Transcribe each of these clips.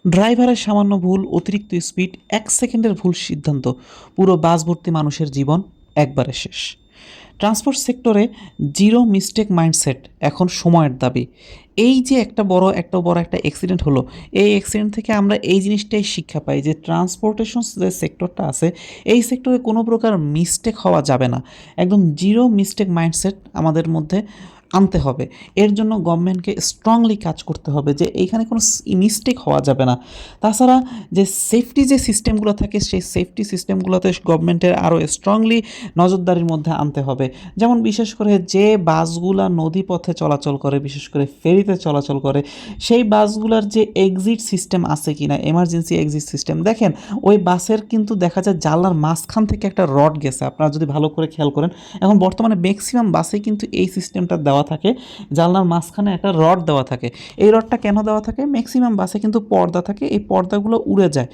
ড্রাইভারের সামান্য ভুল, অতিরিক্ত স্পিড, 1 সেকেন্ডের ভুল সিদ্ধান্ত, পুরো বাস ভর্তি মানুষের জীবন একবারে শেষ। ট্রান্সপোর্ট সেক্টরে জিরো মিস্টেক মাইন্ডসেট এখন সময়ের দাবি। এই যে একটা বড় অ্যাক্সিডেন্ট হলো, এই অ্যাক্সিডেন্ট থেকে আমরা এই জিনিসটাই শিক্ষা পাই যে ট্রান্সপোর্টেশন যে সেক্টরটা আছে, এই সেক্টরে কোনো প্রকার মিস্টেক হওয়া যাবে না। একদম জিরো মিস্টেক মাইন্ডসেট আমাদের মধ্যে আনতে হবে। এর জন্য গভর্নমেন্টকে স্ট্রংলি কাজ করতে হবে যে এইখানে কোনো মিস্টেক হওয়া যাবে না। তাছাড়া যে সেফটি যে সিস্টেমগুলো থাকে, সেই সেফটি সিস্টেমগুলোতে গভর্নমেন্টের আরও স্ট্রংলি নজরদারির মধ্যে আনতে হবে। যেমন বিশেষ করে যে বাসগুলা নদীপথে চলাচল করে, বিশেষ করে ফেরিতে চলাচল করে, সেই বাসগুলার যে এক্সিট সিস্টেম আছে কিনা, এমার্জেন্সি এক্সিট সিস্টেম, দেখেন ওই বাসের কিন্তু দেখা যায় জানলার মাঝখান থেকে একটা রড গেছে, আপনারা যদি ভালো করে খেয়াল করেন। এখন বর্তমানে ম্যাক্সিমাম বাসে কিন্তু এই সিস্টেমটা দেওয়া থাকে, জানলার মাঝখানে একটা রড দেওয়া থাকে। এই রডটা কেন দেওয়া থাকে? ম্যাক্সিমাম বাসে কিন্তু পর্দা থাকে, এই পর্দাগুলো উড়ে যায়।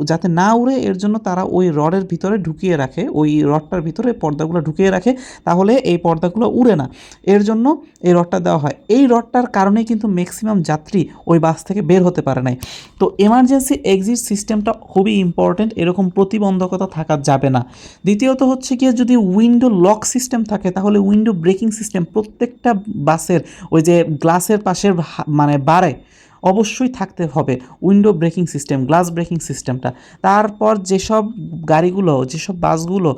যাতে না উড়ে এর জন্য তারা ওই রডের ভিতরে ঢুকিয়ে রাখে, ওই রডটার ভিতরে পর্দাগুলো ঢুকিয়ে রাখে, তাহলে এই পর্দাগুলো উড়ে না। এর জন্য এই রডটা দেওয়া হয়। এই রডটার কারণেই কিন্তু ম্যাক্সিমাম যাত্রী ওই বাস থেকে বের হতে পারে নাই। তো এমার্জেন্সি এক্সিট সিস্টেমটা খুবই ইম্পর্টেন্ট, এরকম প্রতিবন্ধকতা থাকা যাবে না। দ্বিতীয়ত হচ্ছে গিয়ে যদি উইন্ডো লক সিস্টেম থাকে, তাহলে উইন্ডো ব্রেকিং সিস্টেম প্রত্যেকটা বাসের ওই যে গ্লাসের পাশের মানে বারে অবশ্যই থাকতে হবে window braking system, glass breaking সিস্টেমটা। তারপর যেসব বাসগুলো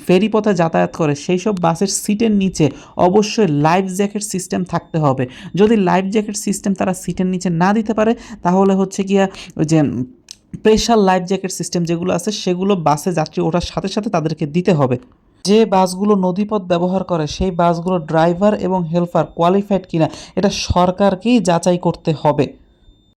ফেরি পথে যাতায়াত করে, সেই সব বাসের সিটের নিচে অবশ্যই লাইফ জ্যাকেট সিস্টেম থাকতে হবে। যদি লাইফ জ্যাকেট সিস্টেম তারা সিটের নিচে না দিতে পারে, তাহলে হচ্ছে গিয়া ওই যে প্রেশার লাইফ জ্যাকেট সিস্টেম যেগুলো আছে, সেগুলো বাসে যাত্রী ওঠার সাথে সাথে তাদেরকে দিতে হবে। যে বাসগুলো নদীপথ ব্যবহার করে, সেই বাসগুলো ড্রাইভার এবং হেল্পার কোয়ালিফাইড কিনা, এটা সরকারকেই যাচাই করতে হবে।